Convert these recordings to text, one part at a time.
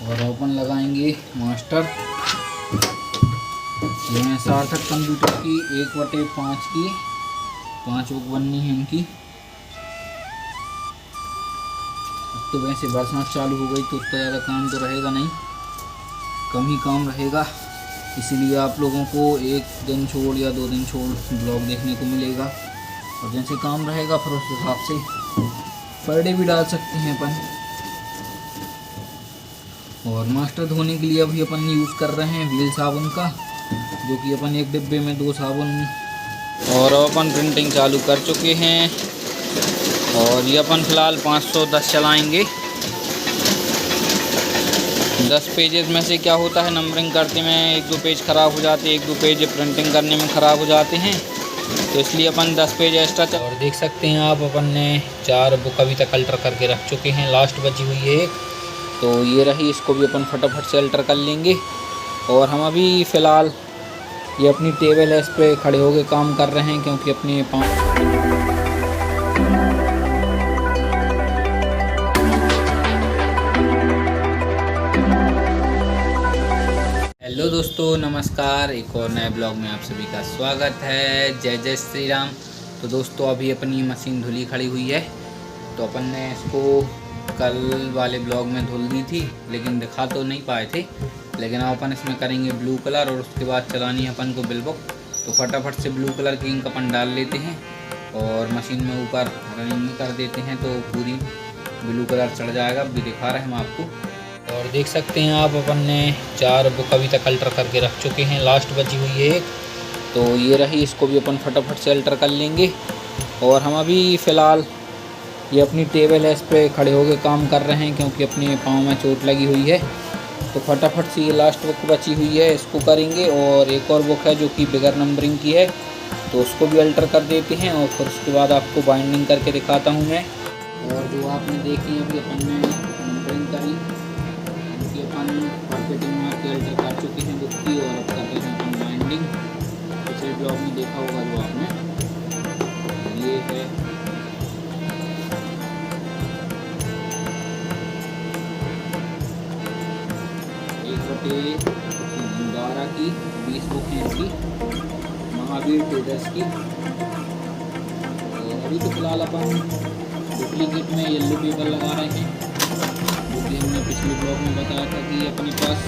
और ओपन लगाएंगे मास्टर। ये है सार्थक कंप्यूटर की 1/5 की 5 बुक बननी है इनकी। अब तो वैसे बरसात चालू हो गई तो उतना ज़्यादा काम तो रहेगा नहीं, कम ही काम रहेगा, इसीलिए आप लोगों को 1 दिन छोड़ या 2 दिन छोड़ ब्लॉग देखने को मिलेगा। और जैसे काम रहेगा फिर उस हिसाब से पर डे भी डाल सकते हैं अपन। और मास्टर धोने के लिए अभी अपन यूज़ कर रहे हैं व्हील साबुन का, जो कि अपन एक डिब्बे में 2 साबुन। और अपन प्रिंटिंग चालू कर चुके हैं और ये अपन फ़िलहाल 510 चलाएंगे। 10 पेजेस में से क्या होता है, नंबरिंग करते में 1-2 पेज ख़राब हो जाते हैं, 1-2 पेज प्रिंटिंग करने में ख़राब हो जाते हैं, तो इसलिए अपन 10 पेज एक्स्ट्रा। और देख सकते हैं आप अपन ने 4 बुक अभी तक अल्टर करके रख चुके हैं, लास्ट बची हुई है एक, तो ये रही, इसको भी अपन फटाफट से अल्टर कर लेंगे। और हम अभी फ़िलहाल ये अपनी टेबल है, इस पर खड़े होकर काम कर रहे हैं, क्योंकि अपने हेलो दोस्तों, नमस्कार। एक और नए ब्लॉग में आप सभी का स्वागत है। जय जय श्री राम। तो दोस्तों अभी अपनी मशीन धुली खड़ी हुई है, तो अपन ने इसको कल वाले ब्लॉग में धुल दी थी, लेकिन दिखा तो नहीं पाए थे। लेकिन अब अपन इसमें करेंगे ब्लू कलर और उसके बाद चलानी है अपन को बिल बुक। तो फटाफट से ब्लू कलर की इंक अपन डाल लेते हैं और मशीन में ऊपर रनिंग कर देते हैं, तो पूरी ब्लू कलर चढ़ जाएगा। अभी दिखा रहे हैं हम आपको। और देख सकते हैं आप अपन ने 4 बुक अभी तक अल्टर करके रख चुके हैं, लास्ट बची हुई है एक, तो ये रही, इसको भी अपन फटाफट से अल्टर कर लेंगे। और हम अभी फ़िलहाल ये अपनी टेबल है, इस पर खड़े होकर काम कर रहे हैं, क्योंकि अपने पाँव में चोट लगी हुई है। तो फटाफट से ये लास्ट बुक बची हुई है, इसको करेंगे। और एक और बुक है जो कि बिगर नंबरिंग की है, तो उसको भी अल्टर कर देते हैं और फिर उसके बाद आपको बाइंडिंग करके दिखाता हूँ मैं। और जो आपने देखी अभी अपन ने नंबरिंग करी, अपन मार्केटिंग मार के अल्टर कर चुके हैं बुक की, और अब कर रहे हैं अपन बाइंडिंग। पिछले ब्लॉग में देखा होगा जो आपने, ये है एक 12 की 20 बुक हैं इसकी, महावीर ट्रेडर्स की। और अभी तो फिलहाल अपन डुप्लीकेट में येलो पेपर लगा रहे हैं, जो कि हमने पिछले ब्लॉग में बताया था कि अपने पास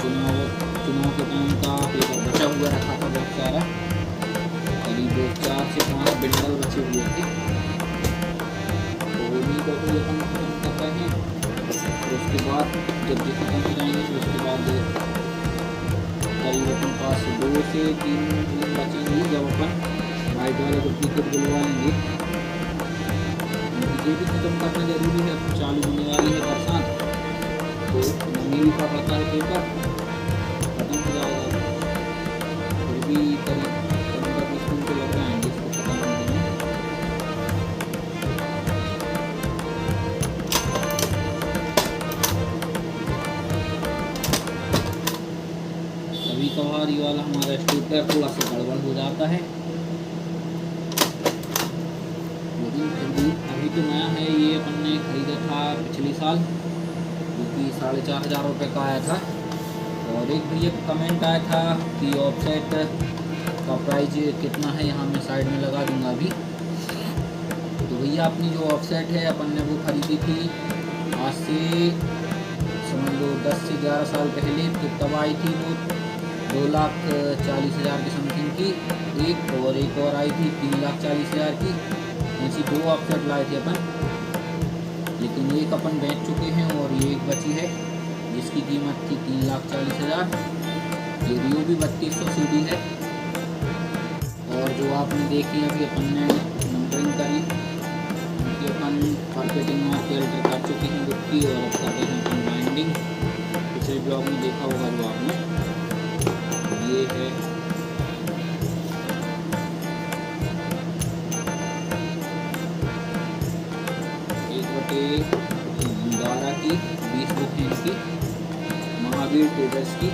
चुनाव के टाइम का पेपर बचा हुआ रखा था बहुत सारा, करीब 4 से 5 बिंडल बचे हुए थे, तो उन्हीं को भी अपन खत्म कर रहे हैं। तो उसके बाद जब ये खत्म हो जाएंगे तो उसके बाद करीब अपने पास 2 से 3 दिन बचेंगी, जब अपन वाइट वाले डुप्लीकेट बुलवा लेंगे। ये भी खत्म करना जरूरी है, चालू होने वाली है बरसात, तो नमी भी पड़ता है, पेपर खत्म हो जाएगा। फिर भी करीब 15-20 दिन तो लग जाएंगे इसको खत्म होने में। कभी कभार ये वाला हमारा स्टेपलर थोड़ा सा गड़बड़ हो जाता है, लेकिन फिर भी अभी तो नया है, ये अपन ने खरीदा था पिछले साल, जो कि 4,500 रुपये का आया था। और एक भैया का कमेंट आया था कि ऑफसेट का प्राइस कितना है, यहाँ मैं साइड में लगा दूंगा अभी। तो भैया अपनी जो ऑफसेट है अपन ने वो खरीदी थी आज से समझ लो 10 से 11 साल पहले, तो तब आई थी वो 2,40,000 की समथिंग की एक, और एक और आई थी 3,40,000 की। ऐसी 2 ऑफसेट लाए थे अपन, लेकिन एक अपन बेच चुके हैं और ये एक बची है जिसकी कीमत थी 3,40,000। ये रियो भी 3200 CD है। और जो आपने देखी अभी अपन ने नंबरिंग करी, उनकी अपन मार्केटिंग मार के अल्टर कर चुके हैं बुक की, और अब कर रहे हैं अपन बाइंडिंग। पिछले ब्लॉग में देखा होगा जो आपने, ये है एक 12 की 20 बुक हैं इसकी, महावीर ट्रेडर्स की।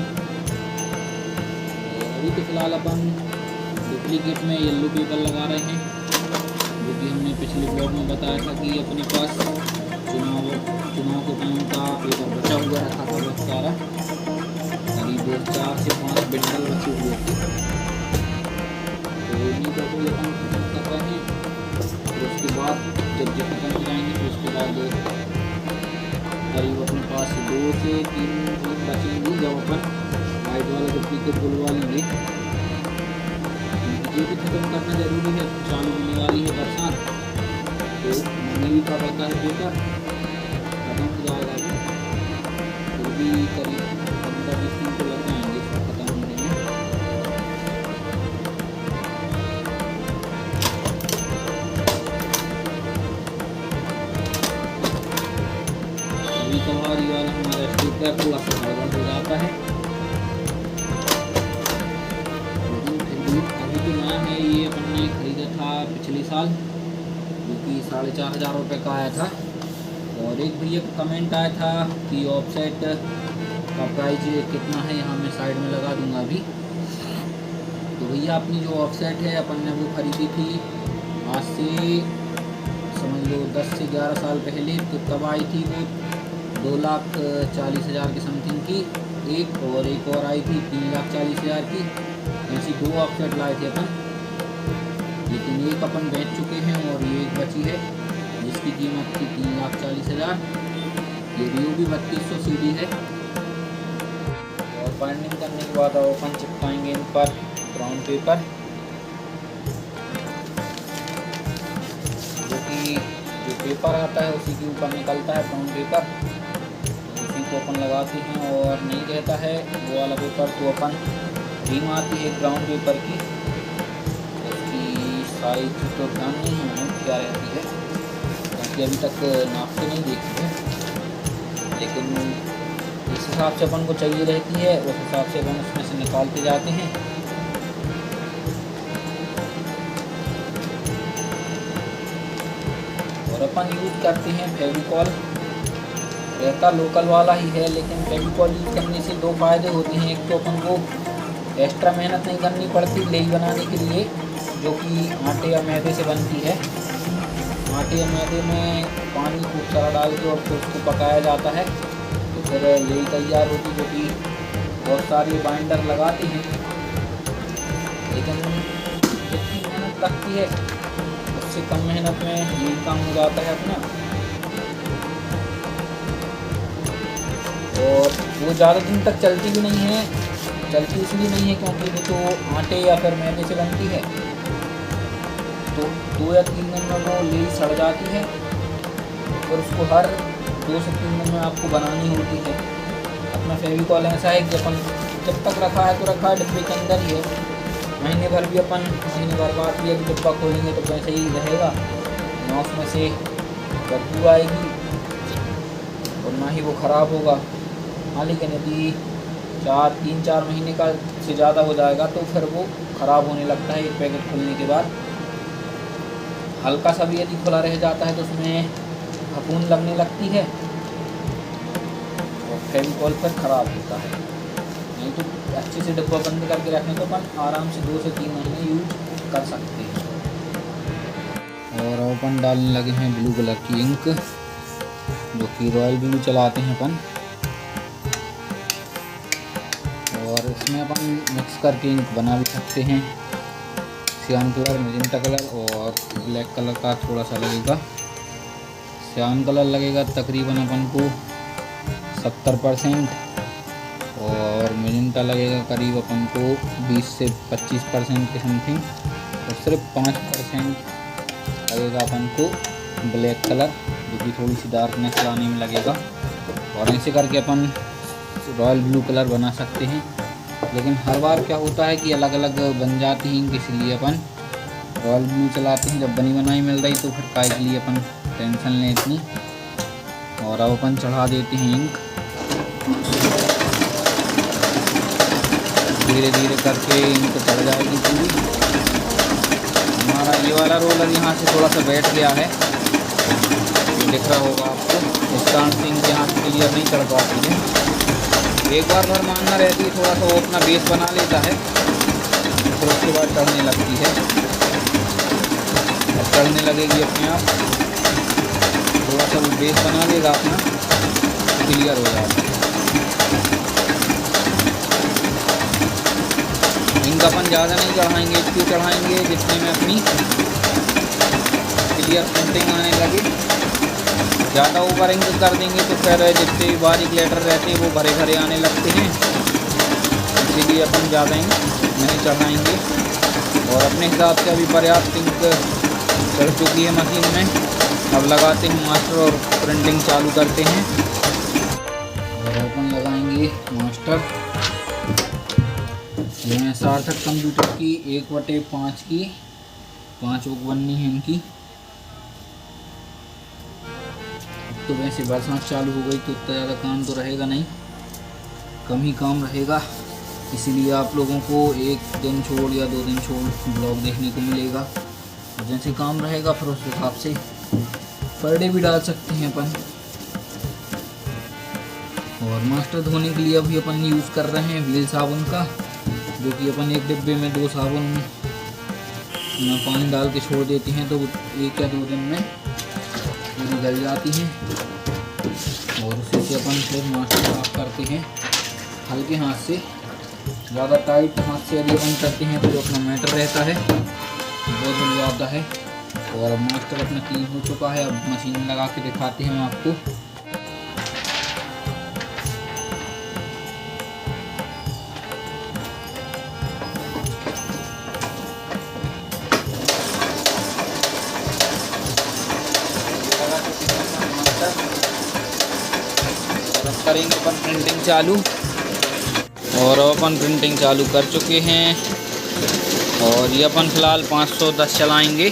और अभी तो फिलहाल अपन डुप्लीकेट में येलो पेपर लगा रहे हैं, जो कि हमने पिछले ब्लॉग में बताया था कि अपने पास चुनाव के टाइम का पेपर बचा हुआ रखा था बहुत सारा, करीब 4 से 5 बिंडल बचे हुए थे। तो इन्हीं को अपन खत्म कर रहे हैं। तो उसके बाद जब ये खत्म हो जाएंगे तो उसके बाद करीब अपने पास 2 से 3 बचेंगी जब अपन वाइट वाला डुप्लीकेट बुलवा लेंगे। ये भी खत्म करना जरूरी है, चालू होने वाली है बरसात, तो मम्मी का पता है पेपर खत्म हो जाएगा अभी, फिर भी करीब 15-20 दिन तो लग जाएंगे इसको खत्म होने में। अभी कभार ये वाला हमारा स्टिकर थोड़ा सा गड़बड़ हो जाता है, अभी तो नया है। ये अपन ने खरीदा था पिछले साल, जो कि 4,500 रुपये का आया था। और एक भैया का कमेंट आया था कि ऑफसेट का प्राइस कितना है, यहाँ मैं साइड में लगा दूंगा अभी। तो भैया अपनी जो ऑफसेट है अपन ने वो खरीदी थी आज से समझ लो 10 से 11 साल पहले। तो तब आई थी वो 2,40,000 के समथिंग की एक, और एक और आई थी 3,40,000 की। ऐसी 2 ऑफसेट लाए थे अपन, लेकिन एक अपन बेच चुके हैं और ये एक बची है जिसकी कीमत थी 3,40,000। ये रियो भी 3200 CD है। और बाइंडिंग करने के बाद अपन चिपकाएंगे इन पर ब्राउन पेपर, जो कि जो पेपर आता है उसी के ऊपर निकलता है ब्राउन पेपर, उसी को अपन लगाते हैं। और नहीं रहता है वो वाला पेपर तो अपन रिंग आती है ब्राउन पेपर की, उसकी साइज तो ध्यान नहीं है क्या रहती है, क्योंकि अभी तक नाप के नहीं देखी है, लेकिन जिस हिसाब से अपन को चाहिए रहती है उस हिसाब से अपन उसमें से निकालते जाते हैं। और अपन यूज़ करते हैं फेविकॉल, रहता लोकल वाला ही है, लेकिन फेविकॉल यूज़ करने से 2 फायदे होते हैं। एक तो अपन को एक्स्ट्रा मेहनत नहीं करनी पड़ती लेई बनाने के लिए, जो कि आटे या मैदे से बनती है। आटे या मैदे में पानी खूब सारा डाल के और फिर उसको पकाया जाता है, तो फिर लेई तैयार होती, जो कि बहुत सारे बाइंडर लगाते हैं, लेकिन जितनी मेहनत लगती है उससे कम मेहनत में यही काम हो जाता है अपना। और वो ज़्यादा दिन तक चलती भी नहीं है, चलती इसलिए नहीं है क्योंकि वो तो आटे या फिर मैदे से बनती है, तो 2 या 3 दिन में वो लेई सड़ जाती है, और उसको हर 2 से 3 दिन में आपको बनानी होती है। अपना फेविकॉल ऐसा है कि अपन जब तक रखा है तो रखा है, डिब्बे के अंदर ही है, महीने भर भी अपन महीने भर बाद भी अगर डिब्बा खोलेंगे तो वैसे ही रहेगा, ना उसमें से बदबू आएगी और ना ही वो ख़राब होगा। हाँ, लेकिन यदि 3-4 महीने का से ज़्यादा हो जाएगा तो फिर वो ख़राब होने लगता है। एक पैकेट खुलने के बाद हल्का सा भी यदि खुला रह जाता है तो उसमें फफूंद लगने लगती है और फेविकॉल फिर ख़राब होता है। नहीं तो अच्छे से डिब्बा बंद करके रखने तो अपन आराम से 2 से 3 महीने यूज कर सकते हैं। और अपन डालने लगे हैं ब्लू कलर की इंक, जो कि रॉयल ब्लू चलाते हैं अपन, और इसमें अपन मिक्स करके इंक बना भी सकते हैं। सियान कलर, मैजेंटा कलर और ब्लैक कलर का थोड़ा सा लगेगा। सियान कलर लगेगा तकरीबन अपन को 70% और मैजेंटा लगेगा करीब अपन को 20 से 25% के समथिंग, और सिर्फ 5% लगेगा अपन को ब्लैक कलर, जो कि थोड़ी सी डार्कनेस लाने में लगेगा। और ऐसे करके अपन रॉयल ब्लू कलर बना सकते हैं। लेकिन हर बार क्या होता है कि अलग अलग बन जाती हैं, इसलिए अपन रॉयल ब्लू चलाते हैं। जब बनी बनाई मिल रही तो फिर काय के लिए अपन टेंशन लें इतनी। और अब अपन चढ़ा देते हैं इंक, धीरे धीरे करके इंक चढ़ जाएगी पूरी। हमारा ये वाला रोलर यहाँ से थोड़ा सा बैठ गया है, दिख रहा होगा आपको, इस कारण से इंक यहाँ से क्लियर नहीं चढ़ पाती है। एक बार भर मानना रहती है, थोड़ा सा वो अपना बेस बना लेता है, फिर उसके बाद चढ़ने लगती है। अब चढ़ने लगेगी अपने आप, थोड़ा सा वो बेस बना लेगा अपना, क्लियर हो जाता है। इंक अपन ज़्यादा नहीं चढ़ाएंगे, क्यों चढ़ाएंगे जितने में अपनी क्लियर प्रिंटिंग आने लगे। ज़्यादा ओवर इंक कर देंगे तो फिर जितने बारीक लेटर रहते हैं वो भरे भरे आने लगते हैं, इसीलिए अपन ज़्यादा इंक नहीं चढ़ाएंगे। और अपने हिसाब से अभी पर्याप्त इंक चढ़ चुकी है मशीन में। अब लगाते हैं मास्टर और प्रिंटिंग चालू करते हैं। और अपन लगाएंगे मास्टर। ये सार्थक कंप्यूटर की 1/5 की 5 बुक बननी है इनकी। तो वैसे बरसात चालू हो गई तो इतना ज़्यादा काम तो रहेगा नहीं, कम ही काम रहेगा, इसीलिए आप लोगों को 1 दिन छोड़ या 2 दिन छोड़ ब्लॉग देखने को मिलेगा। जैसे काम रहेगा फिर उस हिसाब से पर डे भी डाल सकते हैं अपन। और मास्टर धोने के लिए अभी अपन यूज़ कर रहे हैं व्हील साबुन का, जो कि अपन एक डिब्बे में 2 साबुन में पानी डाल के छोड़ देते हैं तो 1 या 2 दिन में पूरी गल जाती हैं। और उसी से अपन फिर मास्टर साफ करते हैं हल्के हाथ से। ज़्यादा टाइट हाथ से यदि अपन करते हैं तो जो अपना मैटर रहता है बहुत बन जाता है। और अब मास्टर अपना क्लीन हो चुका है। अब मशीन में लगा के दिखाते हैं हम आपको। करेंगे अपन प्रिंटिंग चालू। और अपन प्रिंटिंग चालू कर चुके हैं। और ये अपन फ़िलहाल 510 चलाएंगे।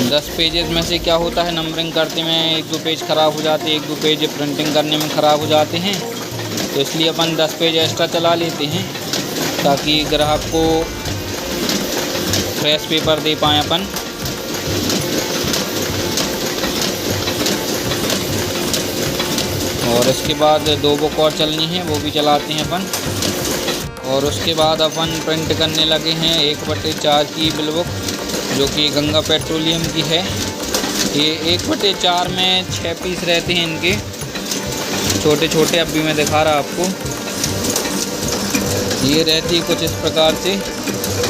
10 पेजेस में से क्या होता है, नंबरिंग करते में 1-2 पेज ख़राब हो जाते हैं, 1-2 पेज प्रिंटिंग करने में ख़राब हो जाते हैं, तो इसलिए अपन 10 पेज एक्स्ट्रा चला लेते हैं ताकि ग्राहक को फ्रेश पेपर दे पाएँ अपन। और इसके बाद 2 बुक और चलनी है, वो भी चलाते हैं अपन। और उसके बाद अपन प्रिंट करने लगे हैं 1/4 की बिल बुक, जो कि गंगा पेट्रोलियम की है। ये 1/4 में 6 पीस रहते हैं इनके, छोटे छोटे। अभी मैं दिखा रहा आपको, ये रहती है कुछ इस प्रकार से।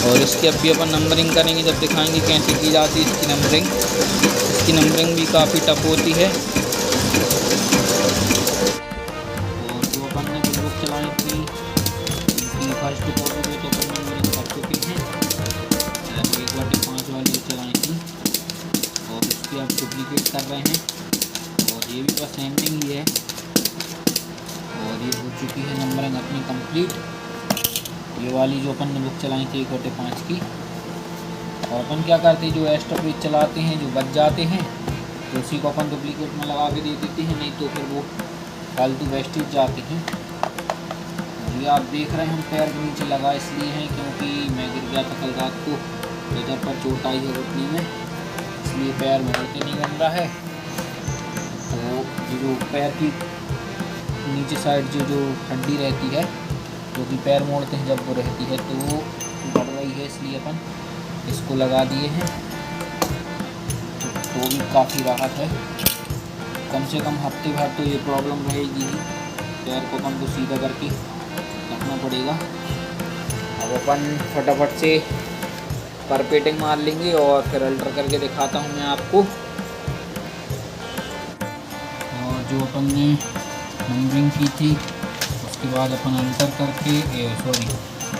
और इसकी अभी अपन नंबरिंग करेंगे, जब दिखाएंगे कैसे की जाती है इसकी नंबरिंग। इसकी नंबरिंग भी काफ़ी टफ होती है। और जो अपन ने बिल बुक चलाई थी उनकी फर्स्ट कॉपी में तो अपन नंबरिंग कर चुकी है। 1/5 वाली चलाई थी और उसकी अब डुप्लीकेट कर रहे हैं। और ये भी बस एंडिंग ही है। और ये हो चुकी है नंबरिंग अपनी कंप्लीट। ये वाली जो अपन ने बुक चलाई थी 1/5 की। और अपन क्या करते हैं, जो एक्स्ट्रा पेज चलाते हैं जो बच जाते हैं तो उसी को अपन डुप्लीकेट में लगा के दे देते हैं, नहीं तो फिर वो फालतू वेस्टेज जाते हैं। ये आप देख रहे हैं हम पैर के नीचे लगा इसलिए हैं क्योंकि मैं गिर गया था कल रात को, इधर पर चोट आई है घुटने में, इसलिए पैर मोड़ते नहीं बन रहा है। तो जो पैर की नीचे साइड जो हड्डी रहती है, जो कि पैर मोड़ते हैं जब वो रहती है, तो वो बढ़ रही है, इसलिए अपन इसको लगा दिए हैं। तो भी काफ़ी राहत है। कम से कम हफ्ते भर तो ये प्रॉब्लम रहेगी ही, पैर को अपन को सीधा करके रखना पड़ेगा। अब अपन फटाफट से परपेटिंग मार लेंगे और फिर अल्टर करके दिखाता हूँ मैं आपको। और जो अपन ने नंबरिंग की थी उसके बाद अपन अल्टर करके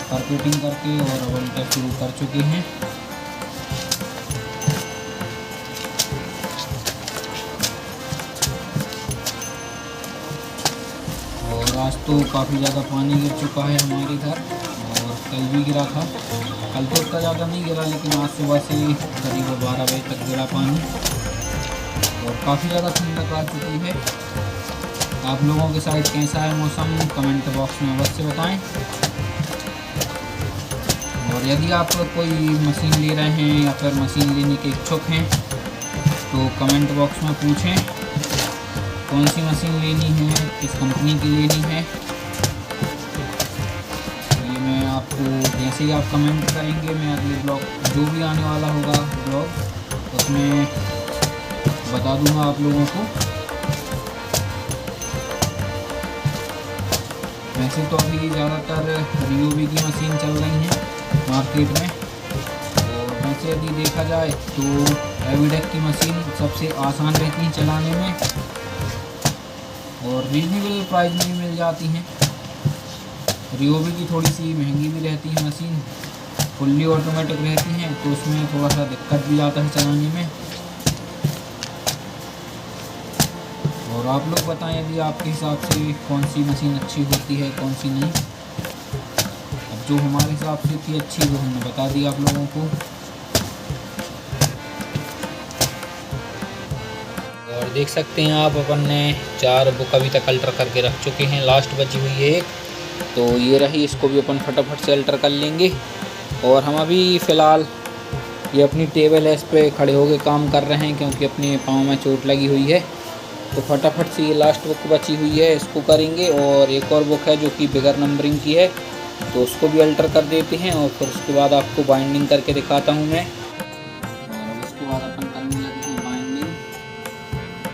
परपेटिंग करके और अब अल्टर शुरू कर चुके हैं। और आज तो काफ़ी ज़्यादा पानी गिर चुका है हमारे घर, और कल भी गिरा था। कल तो इतना ज़्यादा नहीं गिरा, लेकिन आज सुबह से करीब 12 बजे तक गिरा पानी। और काफ़ी ज़्यादा ठंडक आ चुकी है। आप लोगों के साइड कैसा है मौसम, कमेंट बॉक्स में अवश्य बताएं। और यदि आप कोई मशीन ले रहे हैं या फिर मशीन लेने के इच्छुक हैं तो कमेंट बॉक्स में पूछें कौन सी मशीन लेनी है, किस कंपनी की लेनी है। ये मैं आपको जैसे ही आप कमेंट करेंगे मैं अगले ब्लॉग जो भी आने वाला होगा ब्लॉग उसमें बता दूंगा आप लोगों को। वैसे तो अभी ज़्यादातर रियोबी की मशीन चल रही हैं मार्केट में, और वैसे यदि देखा जाए तो एविडेक की मशीन सबसे आसान रहती है चलाने में और रीजनेबल प्राइस में भी मिल जाती हैं। रियोबी की थोड़ी सी महंगी भी रहती है मशीन, फुल्ली ऑटोमेटिक रहती हैं तो उसमें थोड़ा सा दिक्कत भी आता है चलाने में। और आप लोग बताएं यदि आपके हिसाब से कौन सी मशीन अच्छी होती है कौन सी नहीं। अब जो हमारे हिसाब से थी अच्छी वो हमने बता दी आप लोगों को। और देख सकते हैं आप अपन ने 4 बुक अभी तक अल्टर करके रख चुके हैं, लास्ट बची हुई है एक, तो ये रही, इसको भी अपन फटाफट से अल्टर कर लेंगे। और हम अभी फ़िलहाल ये अपनी टेबल है इस पर खड़े होकर काम कर रहे हैं क्योंकि अपने पाँव में चोट लगी हुई है, तो फटाफट से ये लास्ट बुक बची हुई है इसको करेंगे। और एक और बुक है जो कि बिगर नंबरिंग की है तो उसको भी अल्टर कर देते हैं और फिर उसके बाद आपको बाइंडिंग करके दिखाता हूँ मैं। और उसके बाद अपन करने लगे हैं बाइंडिंग।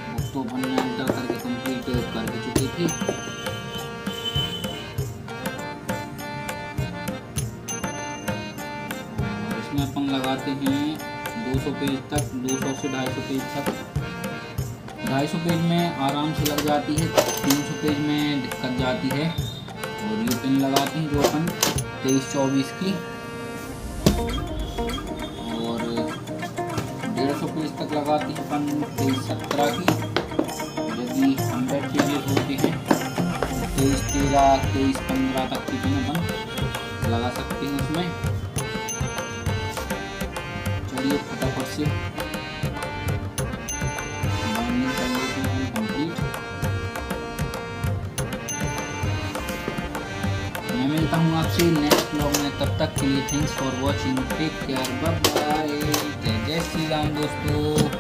बुक तो अपन ने अल्टर करके कंप्लीट कर चुकी थी। और इसमें अपन लगाते हैं 200 पेज तक, 200 से 250 पेज तक। 250 पेज में आराम से लग जाती है, 300 पेज में दिक्कत जाती है। और ये पिन लगाते हैं जो अपन 23-24 की, और 150 पेज तक लगाते हैं अपन 23-17 की। यदि 100 पेजेस होते हैं 23-13, 23-15 तक की पिन अपन लगा सकते हैं उसमें। चलिए फटाफट से मिलता हूँ आपसे नेक्स्ट ब्लॉग में, तब तक के लिए thanks for watching, take care, bye bye, जय जय श्री राम दोस्तों।